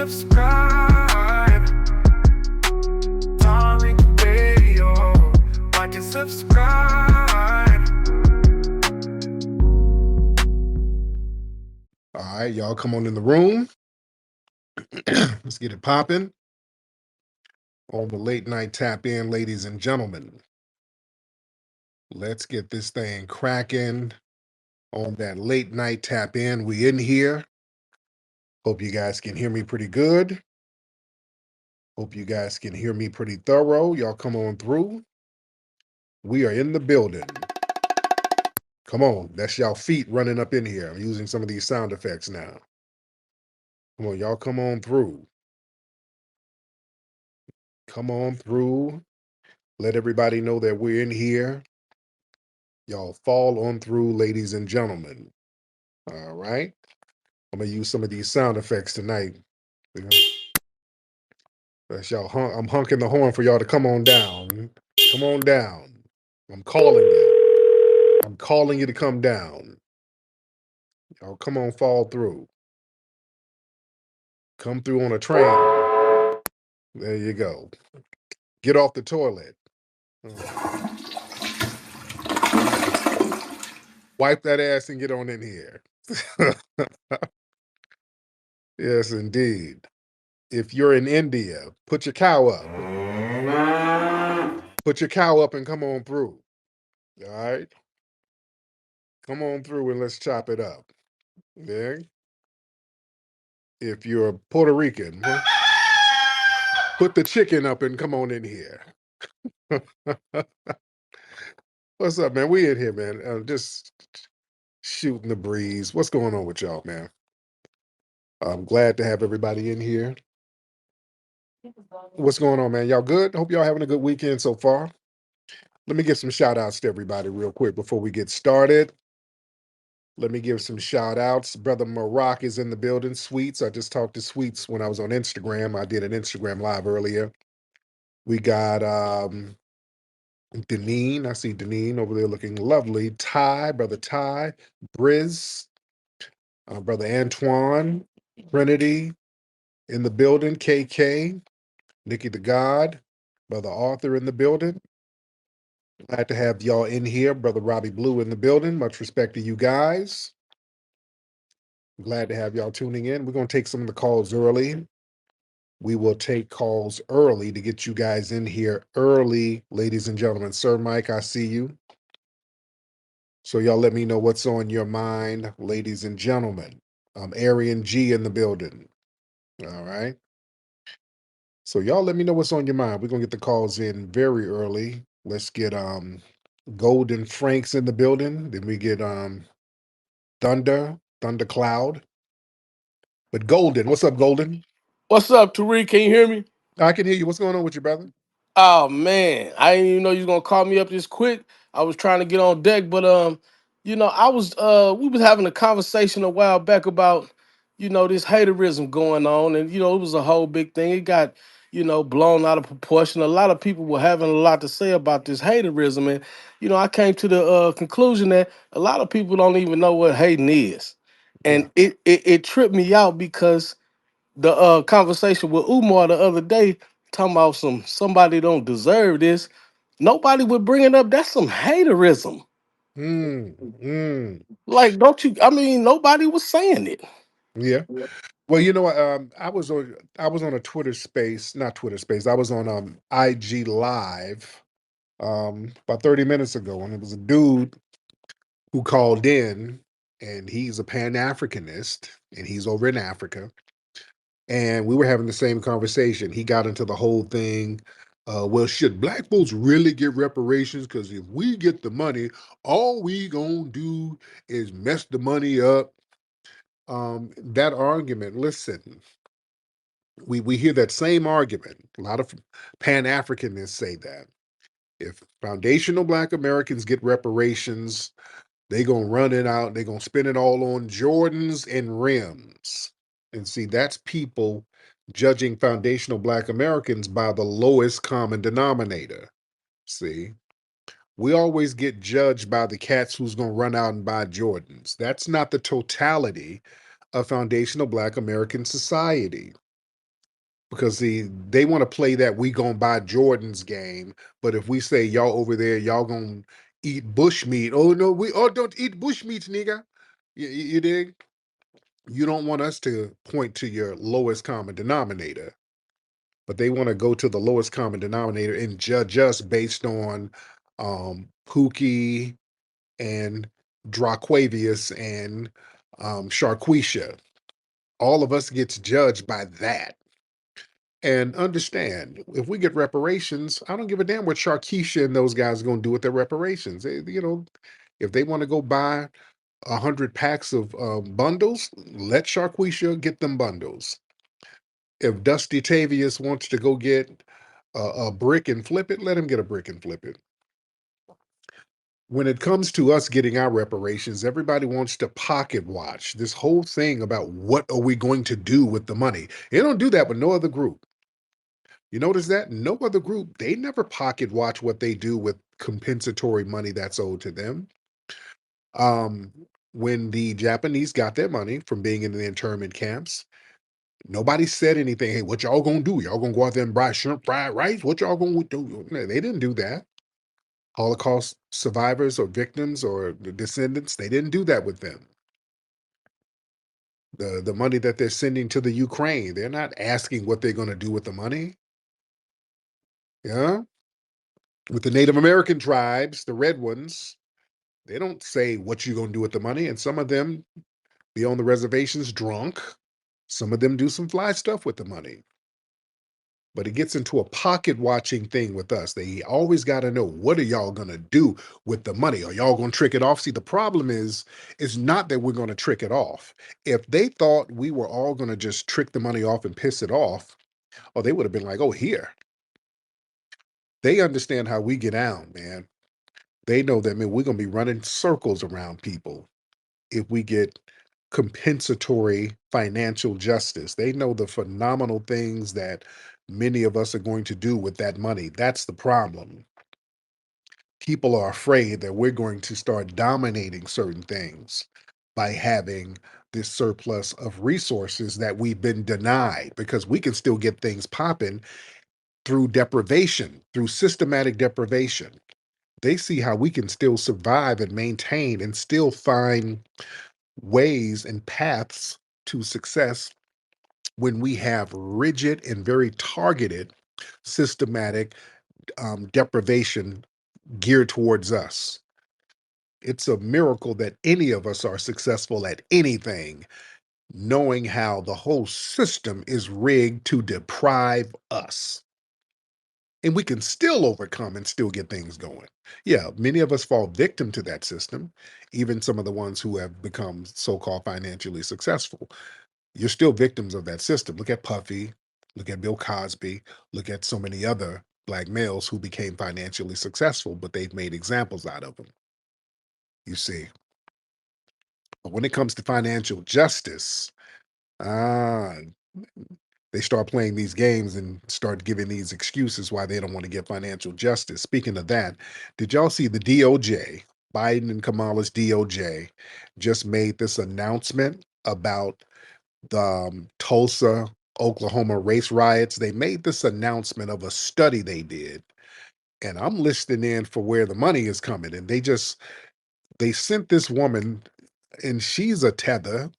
subscribe. Darling Radio, like and subscribe. All right, y'all come on in the room. Let's get it popping. On the late night tap in, ladies and gentlemen. Let's get this thing cracking on that late night tap in. We in here. Hope you guys can hear me pretty good. Hope you guys can hear me pretty thorough. Y'all come on through. We are in the building. Come on, that's y'all feet running up in here. I'm using some of these sound effects now. Come on, y'all come on through. Come on through. Let everybody know that we're in here. Y'all fall on through, ladies and gentlemen. All right. I'm gonna use some of these sound effects tonight. You know? That's y'all. I'm honking the horn for y'all to come on down. Come on down. I'm calling you. I'm calling you to come down. Y'all come on, fall through. Come through on a train. There you go. Get off the toilet. Wipe that ass and get on in here. Yes, indeed. If you're in India, put your cow up. Put your cow up and come on through. All right? Come on through and let's chop it up. Yeah? If you're Puerto Rican, put the chicken up and come on in here. What's up, man? We in here, man. Just shooting the breeze. What's going on with y'all, man? I'm glad to have everybody in here. What's going on, man? Y'all good? Hope y'all having a good weekend so far. Let me give some shout outs to everybody real quick before we get started. Let me give some shout outs. Brother Maroc is in the building. Sweets. I just talked to Sweets when I was on Instagram. I did an Instagram live earlier. We got Deneen. I see Deneen over there looking lovely. Ty, Brother Ty. Briz. Brother Antoine. Trinity in the building. KK. Nikki the God. Brother Arthur in the building. Glad to have y'all in here. Brother Robbie Blue in the building. Much respect to you guys. Glad to have y'all tuning in. We're going to take some of the calls early. We will take calls early to get you guys in here early, ladies and gentlemen. Sir Mike, I see you. So y'all let me know what's on your mind, ladies and gentlemen. Arian G in the building. All right. So y'all let me know what's on your mind. We're going to get the calls in very early. Let's get Golden Franks in the building. Then we get Thunder Cloud. But Golden, what's up, Golden? What's up, Tariq? Can you hear me? I can hear you. What's going on with you, brother? Oh man, I didn't even know you was gonna call me up this quick. I was trying to get on deck, but I was we was having a conversation a while back about this haterism going on, and it was a whole big thing. It got blown out of proportion. A lot of people were having a lot to say about this haterism, and I came to the conclusion that a lot of people don't even know what hating is, Yeah. and it tripped me out because the conversation with Umar the other day talking about somebody don't deserve this. Nobody would bring it up. That's some haterism. Mm, mm, Like, don't you? I mean, nobody was saying it. yeah. Well, you know what? I was on a Twitter space, not Twitter space. I was on IG Live about 30 minutes ago, and it was a dude who called in, and he's a Pan-Africanist, and he's over in Africa. And we were having the same conversation. He got into the whole thing. Well, should black folks really get reparations? Because if we get the money, all we gonna do is mess the money up. That argument, listen, we hear that same argument. A lot of Pan-Africanists say that. If foundational black Americans get reparations, they gonna run it out, they gonna spend it all on Jordans and rims. And see, that's people judging foundational black Americans by the lowest common denominator. See, we always get judged by the cats who's gonna run out and buy Jordans. That's not the totality of foundational black American society. because see, they want to play that we gonna buy Jordan's game, but if we say y'all over there, y'all gonna eat bush meat. Oh no, we don't eat bush meat, nigga. You dig? You don't want us to point to your lowest common denominator, but they want to go to the lowest common denominator and judge us based on Pookie and Draquavius and Sharquisha. All of us gets judged by that. And understand, if we get reparations, I don't give a damn what Sharkeisha and those guys are going to do with their reparations. If they want to go buy 100 packs of bundles, let Sharquisha get them bundles. If Dusty Tavius wants to go get a brick and flip it, let him get a brick and flip it. When it comes to us getting our reparations, everybody wants to pocket watch this whole thing about what are we going to do with the money. They don't do that with no other group. You notice that? No other group, they never pocket watch what they do with compensatory money that's owed to them. Um, when the Japanese got their money from being in the internment camps, nobody said anything. Hey, what y'all gonna do? Y'all gonna go out there and buy shrimp fried rice? What y'all gonna do? No, they didn't do that. Holocaust survivors or victims or the descendants, they didn't do that with them. The money that they're sending to the Ukraine, they're not asking what they're gonna do with the money. Yeah. With the Native American tribes, the red ones, they don't say what you're gonna do with the money. And some of them be on the reservations drunk. Some of them do some fly stuff with the money. But it gets into a pocket watching thing with us. They always got to know, what are y'all going to do with the money? Are y'all going to trick it off? See, the problem is not that we're going to trick it off. If they thought we were all going to just trick the money off and piss it off, oh, they would have been like, oh, here. They understand how we get down, man. They know that, man, we're going to be running circles around people if we get compensatory financial justice. They know the phenomenal things that many of us are going to do with that money. That's the problem. People are afraid that we're going to start dominating certain things by having this surplus of resources that we've been denied, because we can still get things popping through deprivation, through systematic deprivation. They see how we can still survive and maintain and still find ways and paths to success when we have rigid and very targeted systematic deprivation geared towards us. It's a miracle that any of us are successful at anything, knowing how the whole system is rigged to deprive us. And we can still overcome and still get things going. Yeah, many of us fall victim to that system, even some of the ones who have become so-called financially successful. You're still victims of that system. Look at Puffy, look at Bill Cosby, look at so many other black males who became financially successful, but they've made examples out of them, you see. But when it comes to financial justice, ah, they start playing these games and start giving these excuses why they don't want to get financial justice. Speaking of that, did y'all see the DOJ, Biden and Kamala's DOJ, just made this announcement about the Tulsa, Oklahoma race riots? They made this announcement of a study they did, and I'm listening in for where the money is coming. And they sent this woman, and she's a tether.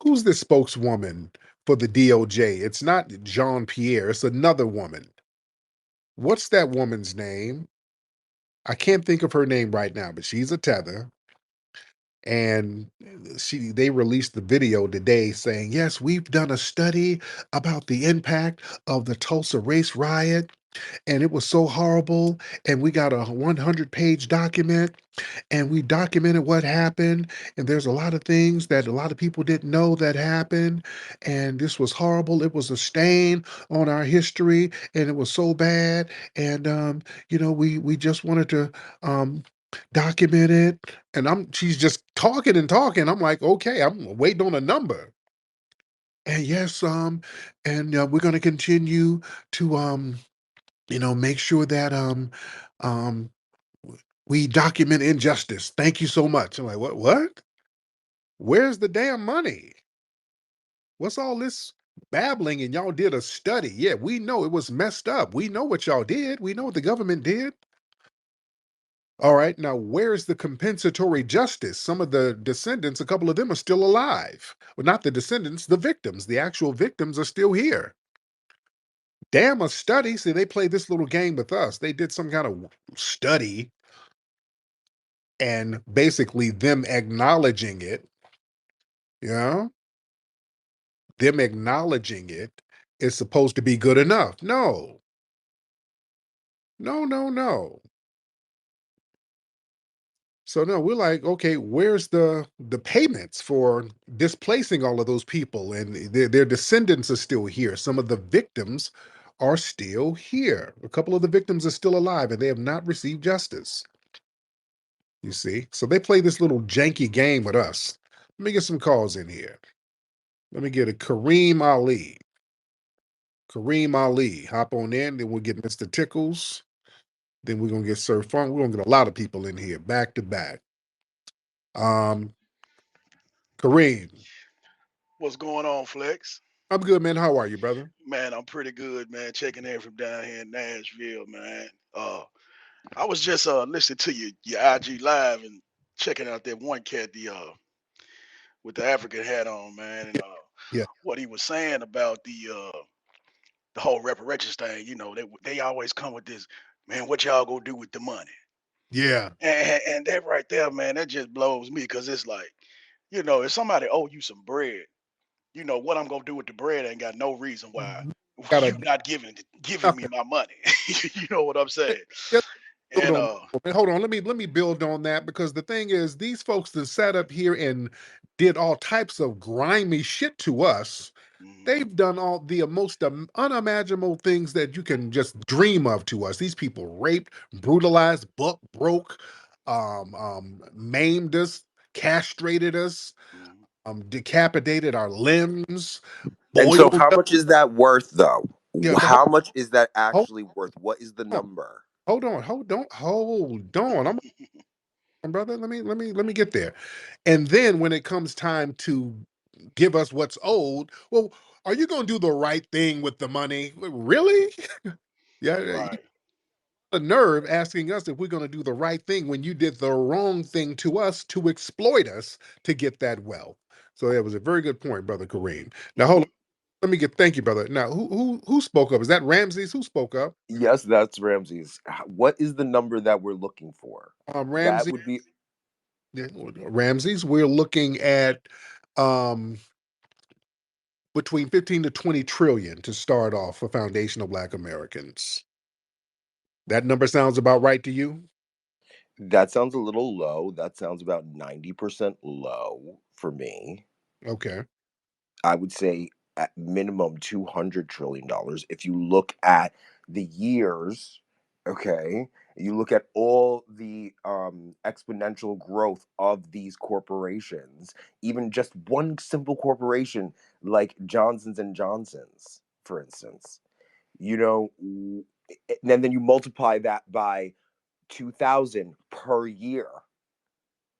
Who's this spokeswoman for the DOJ? It's not Jean Pierre, it's another woman. What's that woman's name? I can't think of her name right now, but she's a tether. And they released the video today saying, yes, we've done a study about the impact of the Tulsa race riot, and it was so horrible, and we got a 100-page document, and we documented what happened, and there's a lot of things that a lot of people didn't know that happened, and this was horrible. It was a stain on our history, and it was so bad, and we just wanted to document it. And she's just talking and talking. I'm like, okay, I'm waiting on a number. And yes, and we're going to continue to make sure that um we document injustice. Thank you so much. I'm like, what? Where's the damn money? What's all this babbling and y'all did a study. Yeah, we know it was messed up. We know what y'all did. We know what the government did. All right, now where's the compensatory justice? Some of the descendants, a couple of them are still alive. Well, not the descendants, the victims. The actual victims are still here. Damn, a study. See, they played this little game with us. They did some kind of study and basically them acknowledging it, you know, them acknowledging it is supposed to be good enough. No, no, no, no. So no, we're like, okay, where's the payments for displacing all of those people? And their descendants are still here. Some of the victims are still here. A couple of the victims are still alive and they have not received justice. You see? So they play this little janky game with us. Let me get some calls in here. Let me get a Kareem Ali. Kareem Ali. Hop on in, then we'll get Mr. Tickles. Then we're gonna get Sir Funk. We're gonna get a lot of people in here back to back. Um, Kareem. What's going on, Flex? I'm good, man. How are you, brother? Man, I'm pretty good, man. Checking in from down here in Nashville, man. I was just listening to your IG live and checking out that one cat, the with the African hat on, man, and Yeah, what he was saying about the whole reparations thing. They always come with this, man. What y'all gonna do with the money? yeah, And that right there, man, that just blows me because it's like, if somebody owe you some bread, what I'm gonna do with the bread ain't got no reason why mhm. Gotta you not giving me okay. my money. You know what I'm Eh, saying? yeah, build And on hold on. Let me build on that because the thing is, these folks that sat up here and did all types of grimy shit to us. mhm, They've done all the most unimaginable things that you can just dream of to us. These people raped, brutalized, broke, maimed us, castrated us, mhm. decapitated our limbs, And so, boiled how us. much is that worth, though? Yeah, but How much is that hold actually worth? What is the on, number? hold on. Brother. Let me get there. And then when it comes time to give us what's owed, well, are you going to do the right thing with the money? Really? Yeah, you Right. have the nerve asking us if we're going to do the right thing when you did the wrong thing to us to exploit us to get that wealth. So that was a very good point, brother Kareem. Now hold on. Hmm. Let me get thank you, brother. Now who spoke up? Is that Ramses who spoke up? Yes, that's Ramses. What is the number that we're looking for? That Ramses. would be Yeah, Ramses. We're looking at um between 15 to 20 trillion to start off for foundational Black Americans. That number sounds about right to you? that sounds a little low. That sounds about 90% low for me. Okay. I would say at minimum $200 trillion. If you look at the years, okay, you look at all the exponential growth of these corporations, even just one simple corporation like Johnson's and Johnson's, for instance, and then you multiply that by 2,000 per year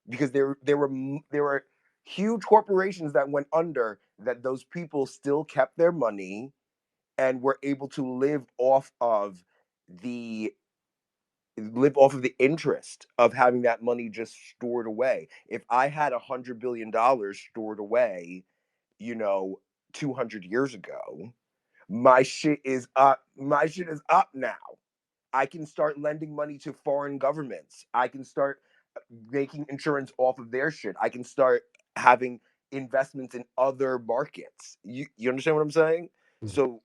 because there were huge corporations that went under that those people still kept their money and were able to the live off of the interest of having that money just stored away. If I had $100 billion stored away, you know 200 years ago, my shit is up now. I can start lending money to foreign governments. I can start making insurance off of their shit. I can start having investments in other markets. You understand what I'm saying? Mhm. So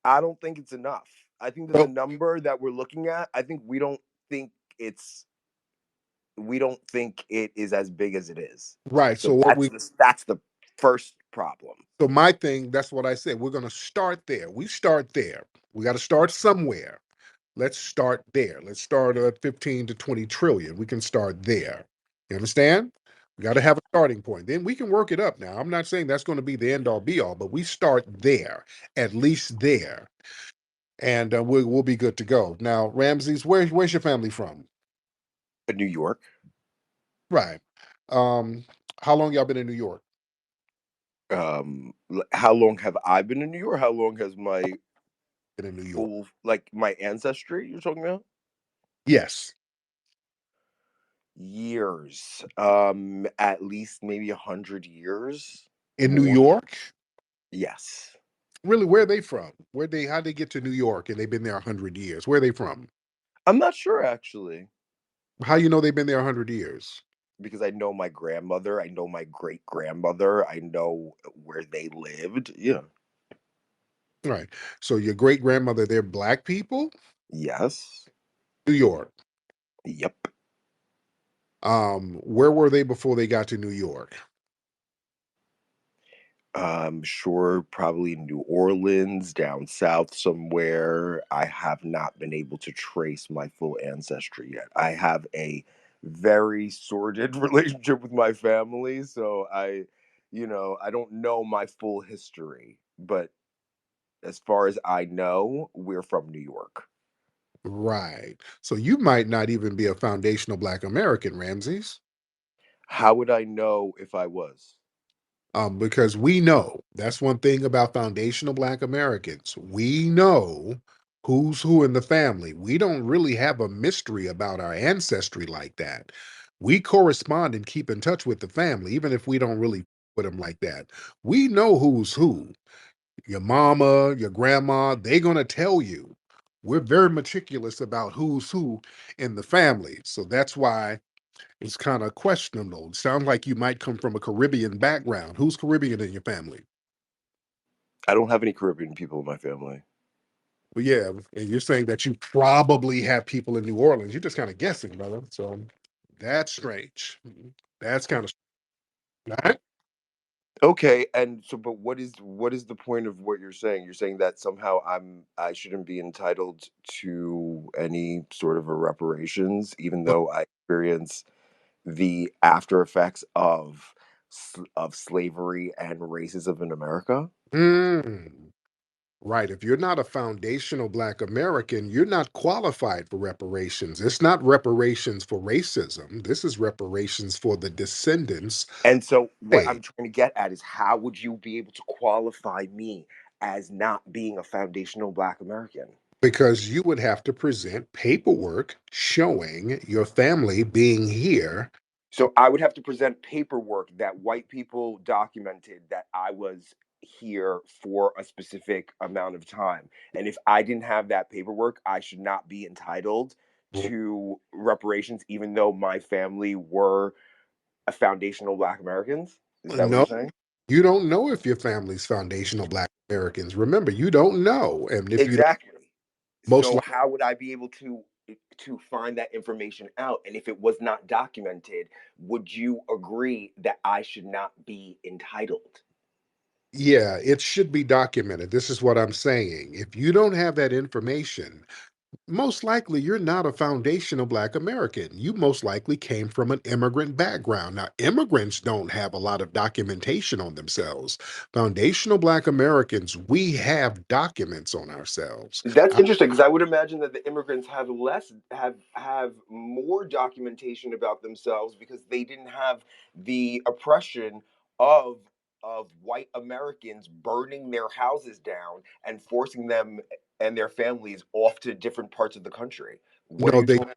I don't think it's enough. I think that the Well, number that we're looking at, I think think it's we don't think it is as big as it is. right. So So what we that's the first problem. so my thing, that's what I said. We're gonna start there. We start there. We got to start somewhere. Let's start there. Let's start at 15 to 20 trillion. We can start there. You understand? We got to have a starting point. Then we can work it up now. I'm not saying that's going to be the end all be all, but we start there, at least there. And we'll be good to go. Now, Ramses, where's your family from? New York, Right. Um, how long y'all been in New York? How long have I been in New York? How long has my in New York? full, like, my ancestry you're talking about? Yes, Years. At least maybe 100 years. in New More. York. Yes. Really, where are they from? How they get to New York and they've been there 100 years? Where are they from? I'm not sure actually, How you know they've been there 100 years? because I know my grandmother, I know my great grandmother, I know where they lived. Yeah. Right. So your great grandmother, they're black people, Yes. New York. Yep. Where were they before they got to New York? I'm sure probably New Orleans, down south somewhere. I have not been able to trace my full ancestry yet. I have a very sordid relationship with my family, so I don't know my full history, but as far as I know, we're from New York. Right. So you might not even be a foundational Black American, Ramses. How would I know if I was? Because we know that's one thing about foundational Black Americans. We know who's who in the family. We don't really have a mystery about our ancestry like that. We correspond and keep in touch with the family, even if we don't really with them like that. We know who's who. Your mama, your grandma, they're going to tell you. We're very meticulous about who's who in the family. So that's why it's kind of questionable. It sounds like you might come from a Caribbean background. Who's Caribbean in your family? I don't have any Caribbean people in my family. Well, yeah, and you're saying that you probably have people in New Orleans. You're just kind of guessing, brother. So that's strange. That's kind of right. Okay, and so, but what is the point of what you're saying? You're saying that somehow I shouldn't be entitled to any sort of a reparations, even though I experience the after effects of slavery and racism in America. Mm, right. If you're not a foundational Black American, you're not qualified for reparations. It's not reparations for racism. This is reparations for the descendants. And so, what Hey, I'm trying to get at is, how would you be able to qualify me as not being a foundational Black American? because you would have to present paperwork showing your family being here. So I would have to present paperwork that white people documented that I was here for a specific amount of time. And if I didn't have that paperwork, I should not be entitled to reparations, even though my family were a foundational Black Americans. Is that what No, you're saying? you don't know if your family's foundational Black Americans. Remember, you don't know. And if you don't, Exactly. most So likely, how would I be able to find that information out? And if it was not documented, would you agree that I should not be entitled? yeah, it should be documented. This is what I'm saying. If you don't have that information, most likely you're not a foundational Black American. You most likely came from an immigrant background. Now, immigrants don't have a lot of documentation on themselves. Foundational Black Americans, we have documents on ourselves. That's interesting, because I would imagine that the immigrants have more documentation about themselves because they didn't have the oppression of white Americans burning their houses down and forcing them and their families off to different parts of the country. What are No, you talking?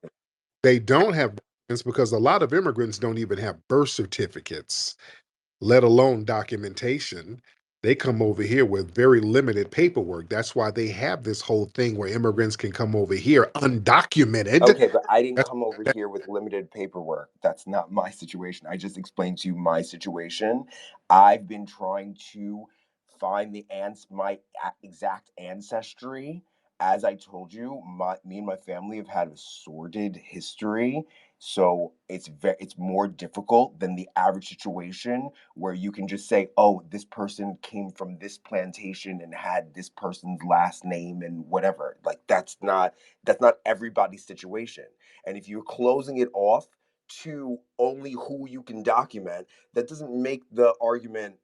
they don't have documents because a lot of immigrants don't even have birth certificates, let alone documentation. They come over here with very limited paperwork. That's why they have this whole thing where immigrants can come over here undocumented. Okay, but I didn't That's come over here with limited paperwork. That's not my situation. I just explained to you my situation. I've been trying to find my exact ancestry. As I told you, me and my family have had a sordid history, so it's more difficult than the average situation where you can just say, "Oh, this person came from this plantation and had this person's last name and whatever." Like that's not everybody's situation. And if you're closing it off to only who you can document, that doesn't make the argument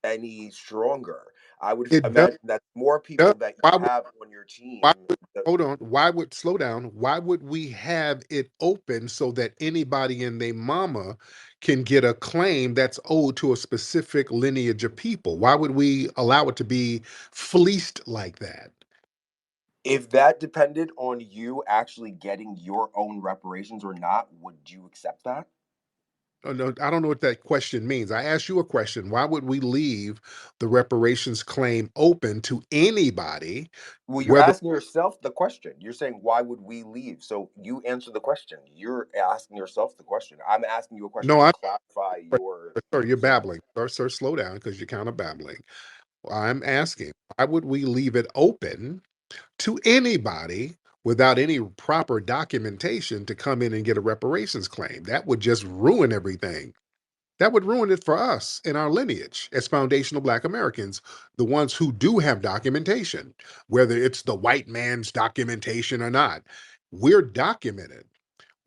any stronger. I would It does. imagine that more people that you Why would, have on your why team. would, hold on. Why would, slow down. Why would we have it open so that anybody and their mama can get a claim that's owed to a specific lineage of people? Why would we allow it to be fleeced like that? If that depended on you actually getting your own reparations or not, would you accept that? Oh, no, I don't know what that question means. I asked you a question. Why would we leave the reparations claim open to anybody, Well, you're whether asking yourself the question. You're saying, why would we leave? So you answer the question. You're asking yourself the question. I'm asking you a question no, to I'm clarify your sir, you're answer. babbling. Sir, slow down because you're kind of babbling. I'm asking, why would we leave it open to anybody without any proper documentation to come in and get a reparations claim? That would just ruin everything. That would ruin it for us in our lineage as foundational Black Americans, the ones who do have documentation, whether it's the white man's documentation or not. We're documented.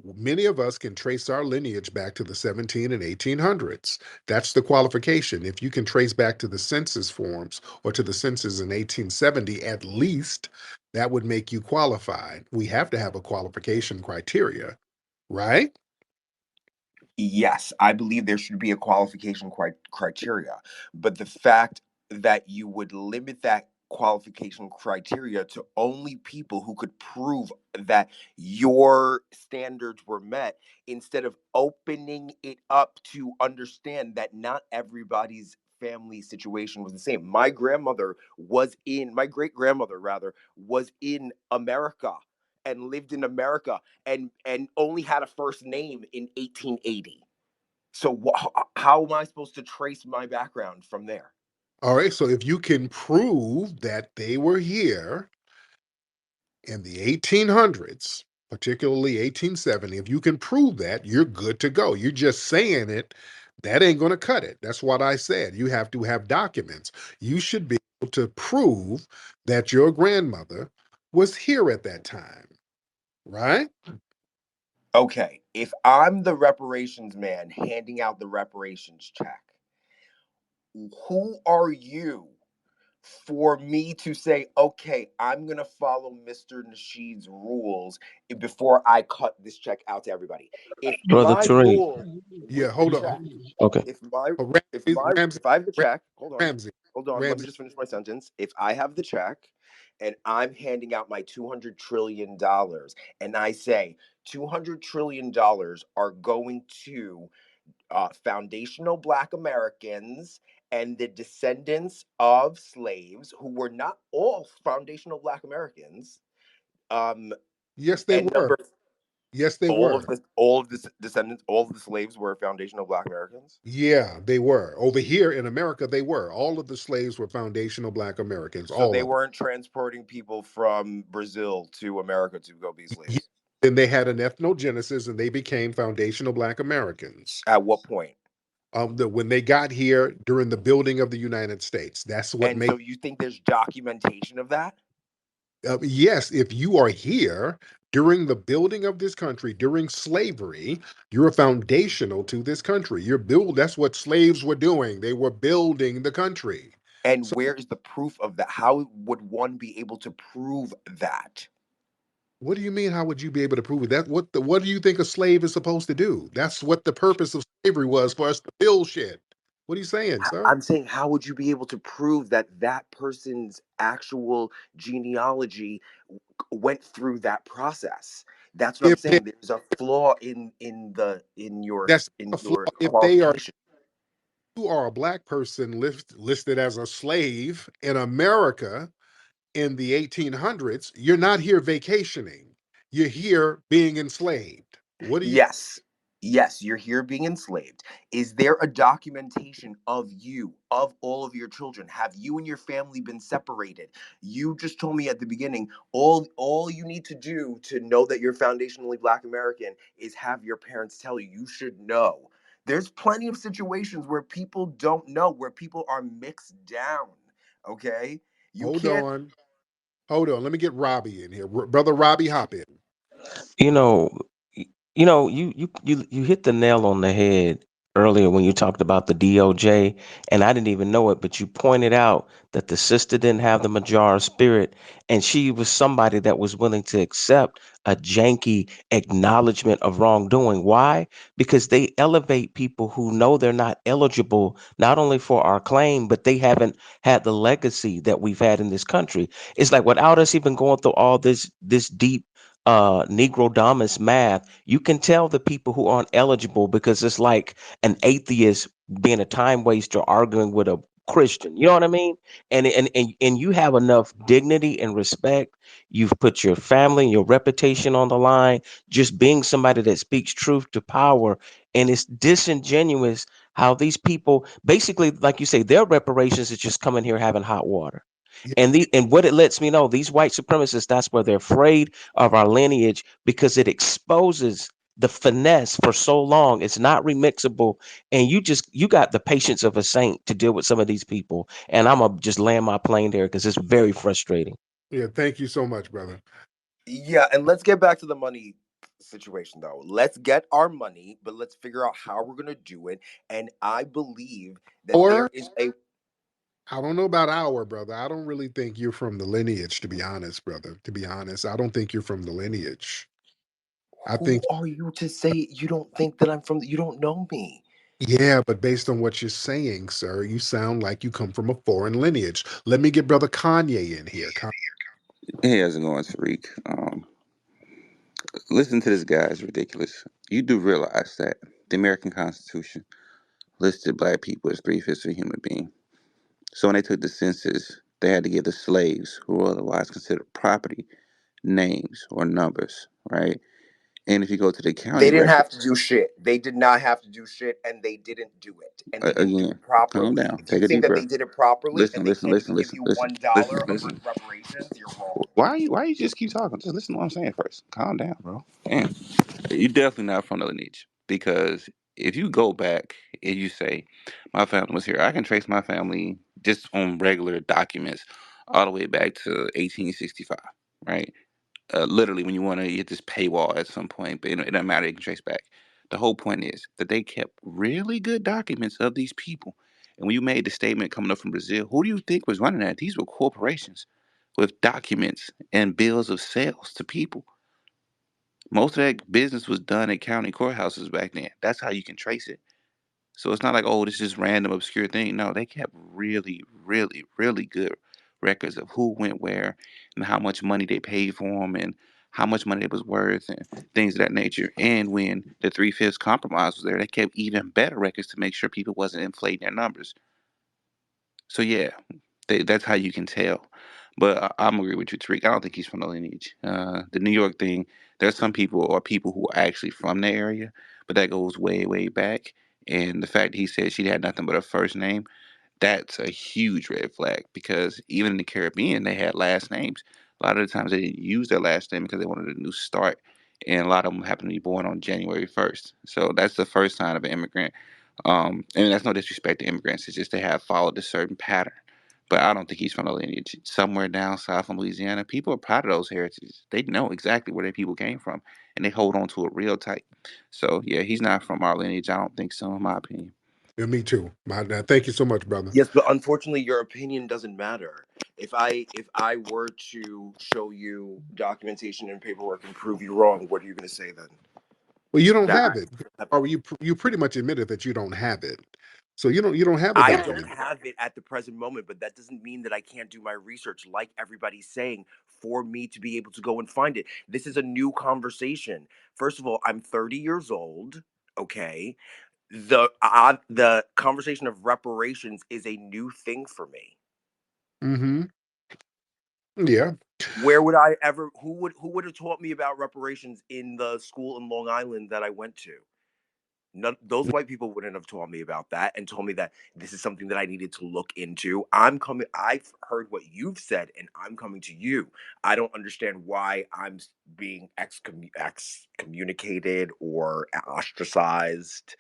Many of us can trace our lineage back to the 17 and 1800s. That's the qualification. If you can trace back to the census forms or to the census in 1870, at least, that would make you qualified. We have to have a qualification criteria, right? Yes, I believe there should be a qualification criteria, but the fact that you would limit that qualification criteria to only people who could prove that your standards were met instead of opening it up to understand that not everybody's family situation was the same. My great grandmother rather was in America and lived in America and only had a first name in 1880. So how am I supposed to trace my background from there? All right. So if you can prove that they were here in the 1800s, particularly 1870, if you can prove that, you're good to go. You're just saying it, that ain't going to cut it. That's what I said. You have to have documents. You should be able to prove that your grandmother was here at that time, right? Okay, if I'm the reparations man handing out the reparations check, who are you for me to say, okay, I'm gonna follow Mr. Nasheed's rules before I cut this check out to everybody? If Brother my Tariq. rule Yeah, with the hold on. check, Okay. if my Oh, if Ramsey, my Ramsey, if I have the Ram- check, Ramsey, hold on, let me Ramsey. just finish my sentence. If I have the check and I'm handing out my $200 trillion and I say $200 trillion are going to foundational Black Americans and the descendants of slaves who were not all foundational Black Americans. Um, Yes, they and were. number Yes, they were. all of the descendants, all of the slaves were foundational Black Americans. Yeah, they were. Over here in America, they were. All of the slaves were foundational Black Americans, So all they of them. weren't transporting people from Brazil to America to go be Ye- slaves. Then they had an ethnogenesis and they became foundational Black Americans. At what point? When they got here during the building of the United States, that's what And so makes. you think there's documentation of that? Yes, if you are here during the building of this country, during slavery, you're foundational to this country. You're build. That's what slaves were doing. They were building the country. And So where is the proof of that? How would one be able to prove that? what do you mean? How would you be able to prove it? What do you think a slave is supposed to do? That's what the purpose of slavery was, for us to build shit. What are you saying, sir? I'm saying, how would you be able to prove that that person's actual genealogy went through that process? That's what I'm If they, saying. There's a flaw that's in a flaw. your If they are, qualification. you are a black person listed as a slave in America in the 1800s, you're not here vacationing. You're here being enslaved. What do you? Yes. Yes, you're here being enslaved. Is there a documentation of you, of all of your children? Have you and your family been separated? You just told me at the beginning, all you need to do to know that you're foundationally Black American is have your parents tell you. You should know. There's plenty of situations where people don't know, where people are mixed down. Okay? You Hold can't. on. Hold on. Let me get Robbie in here. Brother Robbie, hop in. You know, you hit the nail on the head earlier when you talked about the DOJ, and I didn't even know it, but you pointed out that the sister didn't have the Majara spirit, and she was somebody that was willing to accept a janky acknowledgement of wrongdoing. Why? Because they elevate people who know they're not eligible, not only for our claim, but they haven't had the legacy that we've had in this country. It's like without us even going through all this deep Negro Domus math, you can tell the people who aren't eligible because it's like an atheist being a time waster arguing with a Christian. You know what I mean? And you have enough dignity and respect. You've put your family and your reputation on the line, just being somebody that speaks truth to power. And it's disingenuous how these people basically, like you say, their reparations is just coming here having hot water. Yeah, And what it lets me know, these white supremacists, that's where they're afraid of our lineage because it exposes the finesse for so long. It's not remixable, and you got the patience of a saint to deal with some of these people. And I'm gonna just land my plane there because it's very frustrating. yeah. Thank you so much, brother. Yeah, and let's get back to the money situation though. Let's get our money, but let's figure out how we're gonna do it. And I believe that there Or is a I don't know about our brother. I don't really think you're from the lineage, to be honest, brother. To be honest, I don't think you're from the lineage. I who think, are you to say you don't think that I'm from you don't know me? yeah, but based on what you're saying, sir, you sound like you come from a foreign lineage. Let me get brother Kanye in here. Hey, how's it going, Tariq? Listen to this guy, it's ridiculous. You do realize that the American Constitution listed black people as three-fifths of a human being. So when they took the census, they had to give the slaves, who were otherwise considered property, names or numbers, right? And if you go to the They county didn't record, have to do shit. They did not have to do shit, and they didn't do it. And they didn't do again, it calm properly. down, If you take a think deep that they breath. did it properly Listen, and they listen, can't listen, even give listen, you listen, $1 listen, of listen. reparations, you're wrong. Why you just keep talking? Just listen to what I'm saying first. Calm down, bro. Damn. You definitely not from the lineage because if you go back and you say my family was here, I can trace my family just on regular documents all the way back to 1865, right? Literally, when you want to hit this paywall at some point, but it doesn't matter. You can trace back. The whole point is that they kept really good documents of these people. And when you made the statement coming up from Brazil, who do you think was running that? These were corporations with documents and bills of sales to people. Most of that business was done at county courthouses back then. That's how you can trace it. So it's not like, oh, this is random, obscure thing. No, they kept really, really, really good records of who went where and how much money they paid for them and how much money it was worth and things of that nature. And when the three-fifths compromise was there, they kept even better records to make sure people wasn't inflating their numbers. So yeah, that's how you can tell. But I'm agree with you, Tariq. I don't think he's from the lineage. The New York thing, there's some people or people who are actually from the area, but that goes way, way back. And the fact that he said she had nothing but a first name, that's a huge red flag because even in the Caribbean, they had last names. A lot of the times they didn't use their last name because they wanted a new start. And a lot of them happened to be born on January 1st. So that's the first sign of an immigrant. And that's no disrespect to immigrants. It's just they have followed a certain pattern. But I don't think he's from a lineage. Somewhere down south in Louisiana, people are proud of those heritages. They know exactly where their people came from, and they hold on to it real tight. So yeah, he's not from our lineage. I don't think so, in my opinion. Yeah, me too. Thank you so much, brother. Yes, but unfortunately, your opinion doesn't matter. If I were to show you documentation and paperwork and prove you wrong, what are you going to say then? Well, you don't That have it, or you pretty much admitted that you don't have it. So you don't have the I don't document. have it at the present moment, but that doesn't mean that I can't do my research, like everybody's saying, for me to be able to go and find it. This is a new conversation. First of all, I'm 30 years old. Okay, the conversation of reparations is a new thing for me. Mm-hmm. Yeah. Where would I ever? Who would have taught me about reparations in the school in Long Island that I went to? None, those white people wouldn't have taught me about that and told me that this is something that I needed to look into. I'm coming. I've heard what you've said, and I'm coming to you. I don't understand why I'm being excommunicated or ostracized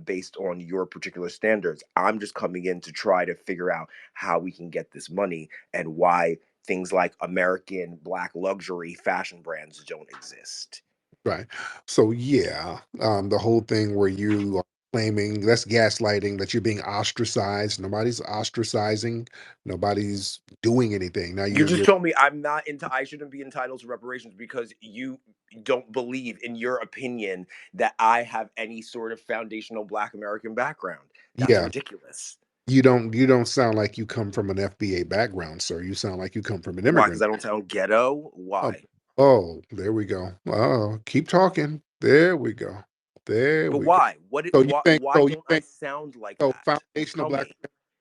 based on your particular standards. I'm just coming in to try to figure out how we can get this money and why things like American black luxury fashion brands don't exist. Right. So yeah, the whole thing where you are claiming that's gaslighting, that you're being ostracized. Nobody's ostracizing. Nobody's doing anything. Now You you're just you're told me I shouldn't be entitled to reparations because you don't believe, in your opinion, that I have any sort of foundational Black American background. That's yeah. ridiculous. You don't sound like you come from an FBA background, sir. You sound like you come from an Why? Because immigrant. I don't sound ghetto? Oh, Why? oh, there we go. Oh, keep talking. There we go. There But we go. why? So you think Why so you don't I think sound like so that? foundational Tell black me.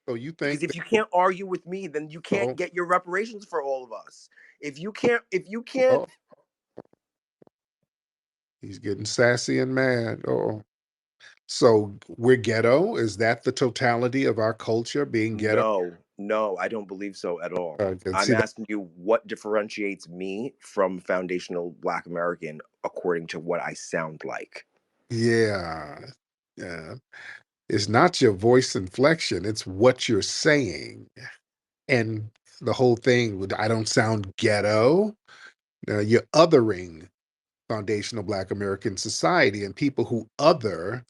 so you Because think if that you can't argue with me, then you can't oh, get your reparations for all of us. If you can't oh, he's getting sassy and mad. Oh, so we're ghetto? Is that the totality of our culture being ghetto? No, I don't believe so at all. I'm See that? asking you what differentiates me from foundational Black American according to what I sound like. Yeah. Yeah. It's not your voice inflection, it's what you're saying. And the whole thing with I don't sound ghetto. You're othering foundational Black American society, and people who other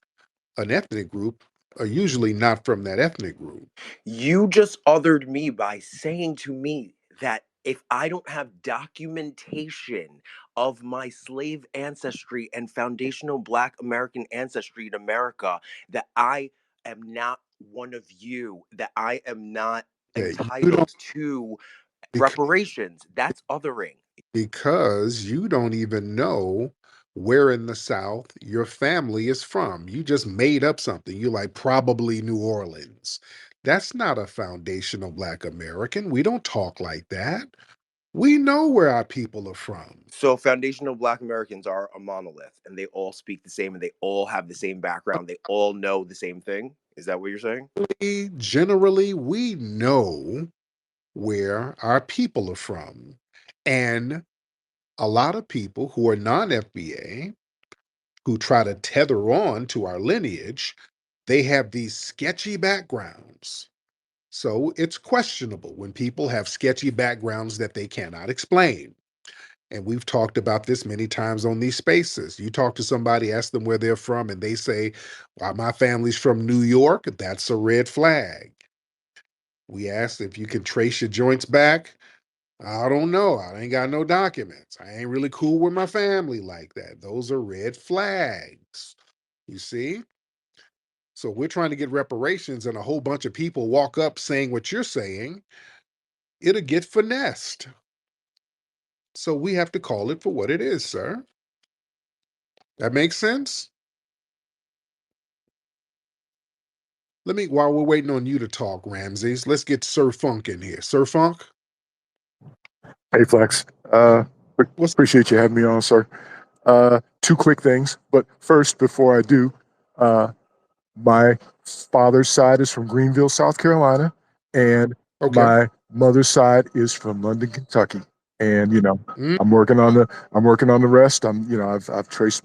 an ethnic group are usually not from that ethnic group. You just othered me by saying to me that if I don't have documentation of my slave ancestry and foundational Black American ancestry in America, that I am not one of you, that I am not Okay, you don't entitled to bec- reparations. That's othering. because you don't even know where in the South your family is from. You just made up something. You like probably New Orleans. That's not a foundational Black American. We don't talk like that. We know where our people are from. So foundational Black Americans are a monolith and they all speak the same and they all have the same background. They all know the same thing. Is that what you're saying? Generally, we know where our people are from. And a lot of people who are non FBA, who try to tether on to our lineage, they have these sketchy backgrounds. So it's questionable when people have sketchy backgrounds that they cannot explain. And we've talked about this many times on these spaces. You talk to somebody, ask them where they're from, and they say, well, my family's from New York. That's a red flag. We asked if you can trace your joints back. I don't know. I ain't got no documents. I ain't really cool with my family like that. Those are red flags. You see? So we're trying to get reparations, and a whole bunch of people walk up saying what you're saying. It'll get finessed. So we have to call it for what it is, sir. That makes sense? While we're waiting on you to talk, Ramses, let's get Sir Funk in here. Sir Funk, Hey, Flex. what's Appreciate you having me on, sir. Two quick things, but first, before I do, uh, my father's side is from Greenville, South Carolina, and okay? my mother's side is from London, Kentucky. And Mm, I'm working on the rest. I've traced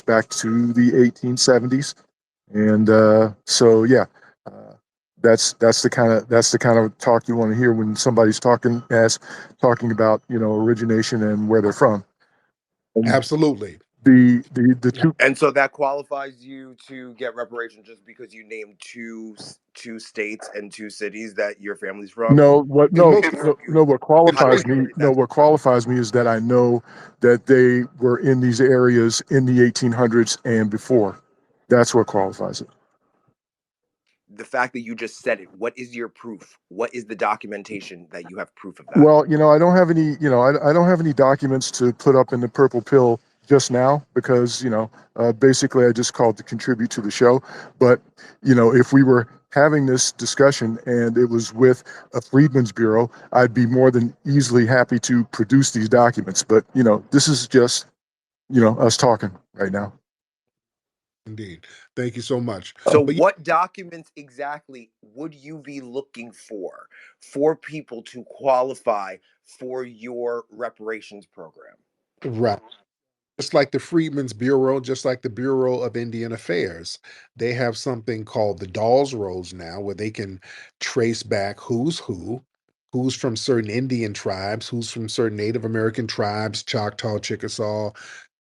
back to the 1870s, and so yeah, uh, that's the kind of talk you want to hear when somebody's talking about origination and where they're from. And absolutely. the two And so that qualifies you to get reparations just because you named two states and two cities that your family's from. no what In no most no no what How do I qualifies know me that no that's what qualifies me is that I know that they were in these areas in the 1800s and before. That's what qualifies it. the fact that you just said it? What is your proof? What is the documentation that you have proof of that? Well, I don't have any, I don't have any documents to put up in the purple pill just now because, basically I just called to contribute to the show. But, if we were having this discussion and it was with a Freedmen's Bureau, I'd be more than easily happy to produce these documents. But, this is just, us talking right now. indeed. Thank you so much. So, But what documents exactly would you be looking for people to qualify for your reparations program? right. Just like the Freedmen's Bureau, just like the Bureau of Indian Affairs, they have something called the Dawes Rolls now, where they can trace back who's from certain Indian tribes, who's from certain Native American tribes, Choctaw, Chickasaw.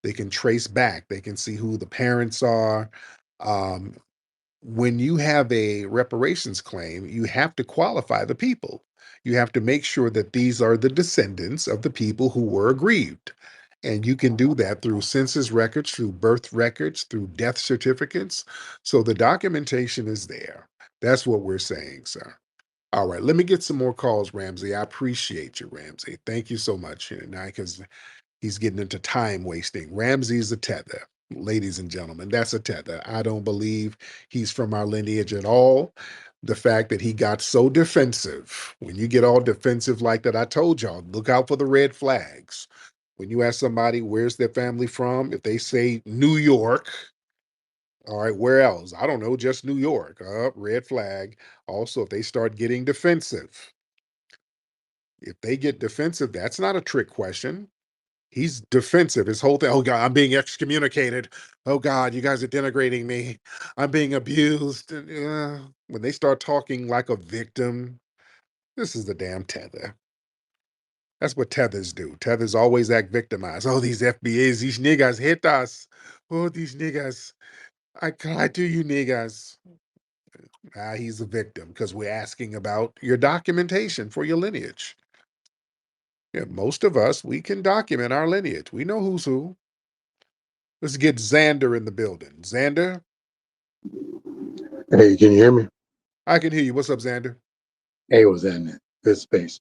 They can trace back. They can see who the parents are. Um, when you have a reparations claim, you have to qualify the people. You have to make sure that these are the descendants of the people who were aggrieved. And you can do that through census records, through birth records, through death certificates. So the documentation is there. That's what we're saying, sir. All right, let me get some more calls, Ramsey. I appreciate you, Ramsey. Thank you so much. Now, because he's getting into time wasting. Ramsey's a tether, ladies and gentlemen. That's a tether. I don't believe he's from our lineage at all. The fact that he got so defensive, when you get all defensive like that, I told y'all, look out for the red flags. When you ask somebody where's their family from, if they say New York, all right, where else? I don't know, just New York. Red flag. Also, if they start getting defensive, if they get defensive, that's not a trick question. He's defensive. His whole thing, oh God, I'm being excommunicated. Oh God, you guys are denigrating me. I'm being abused. When they start talking like a victim, this is the damn tether. That's what tethers do. Tethers always act victimized. Oh, these FBAs, these niggas hit us. Oh, these niggas. I cried to you niggas. He's a victim because we're asking about your documentation for your lineage. Yeah, most of us, we can document our lineage. We know who's who. Let's get Xander in the building. Xander, Hey, can you hear me? I can hear you. What's up, Xander? Hey, was in it. Good space.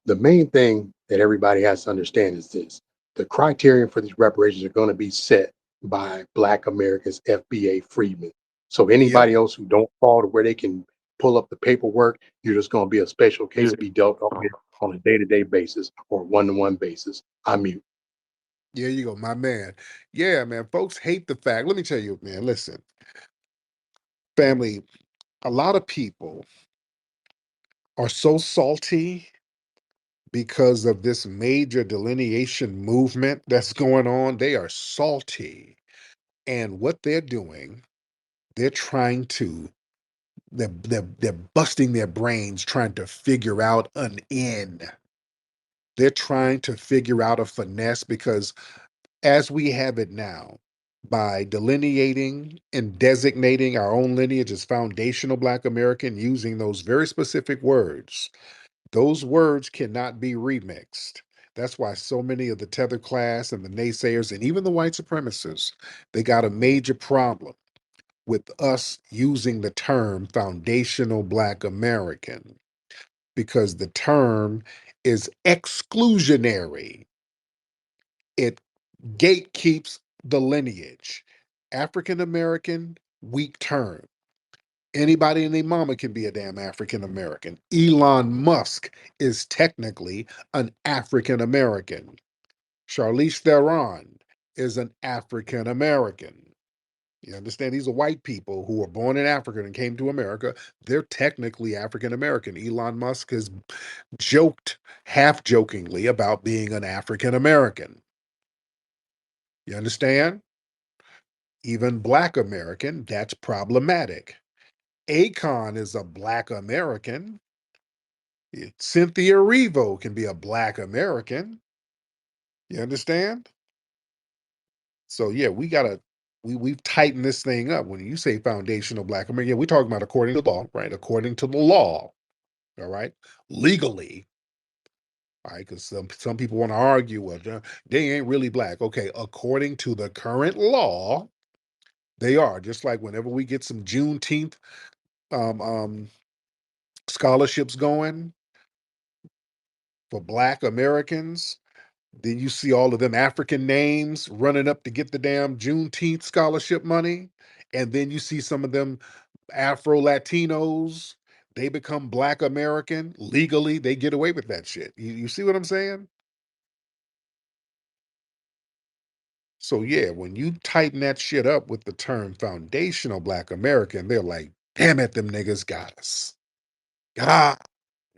The main thing that everybody has to understand is this: the criteria for these reparations are going to be set by Black Americans, FBA freedmen. So Yep. anybody else who don't fall to where they can pull up the paperwork, you're just going to be a special case Yeah. to be dealt with on a day-to-day basis or one-to-one basis. I mute. There you go, my man. Yeah, man. Folks hate the fact. Let me tell you, man, listen, family, a lot of people are so salty because of this major delineation movement that's going on. They are salty. And what they're doing, they're trying to, they're busting their brains trying to figure out an end. They're trying to figure out a finesse because as we have it now, by delineating and designating our own lineage as foundational Black American using those very specific words, those words cannot be remixed. That's why so many of the tether class and the naysayers and even the white supremacists, they got a major problem with us using the term foundational Black American because the term is exclusionary. It gatekeeps the lineage. African American, weak term. Anybody and their mama can be a damn African American. Elon Musk is technically an African American. Charlize Theron is an African American. You understand? These are white people who were born in Africa and came to America. They're technically African American. Elon Musk has joked half jokingly about being an African American. You understand? Even Black American, that's problematic. Akon is a Black American. Cynthia Erivo can be a Black American. You understand? So yeah, we've tightened this thing up. When you say foundational Black American, yeah, we're talking about according to law, right? According to the law, all right, legally, all right. Because some people want to argue, well, they ain't really Black. Okay, according to the current law, they are. Just like whenever we get some Juneteenth um, um, scholarships going for Black Americans, then you see all of them African names running up to get the damn Juneteenth scholarship money. And then you see some of them Afro Latinos, they become Black American. Legally, they get away with that shit. You see what I'm saying? So, yeah, when you tighten that shit up with the term foundational Black American, they're like, damn it, them niggas got us. God,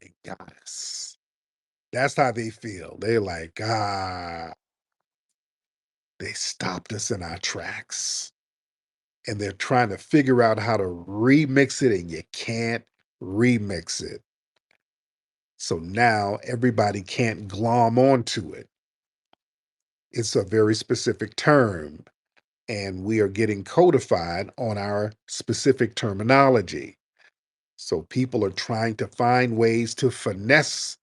they got us. That's how they feel. They're like, they stopped us in our tracks. And they're trying to figure out how to remix it, and you can't remix it. So now everybody can't glom onto it. It's a very specific term. and we are getting codified on our specific terminology. So people are trying to find ways to finesse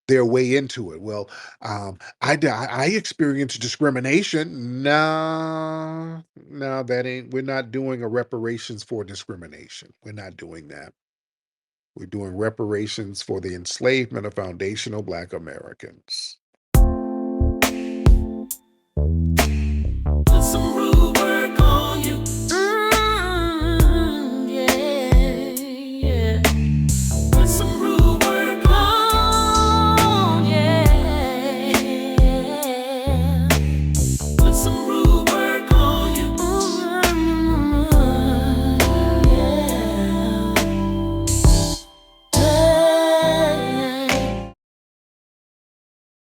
their way into it. Well, I experienced discrimination. No, no, that ain't. We're not doing a reparations for discrimination. We're not doing that. We're doing reparations for the enslavement of foundational Black Americans.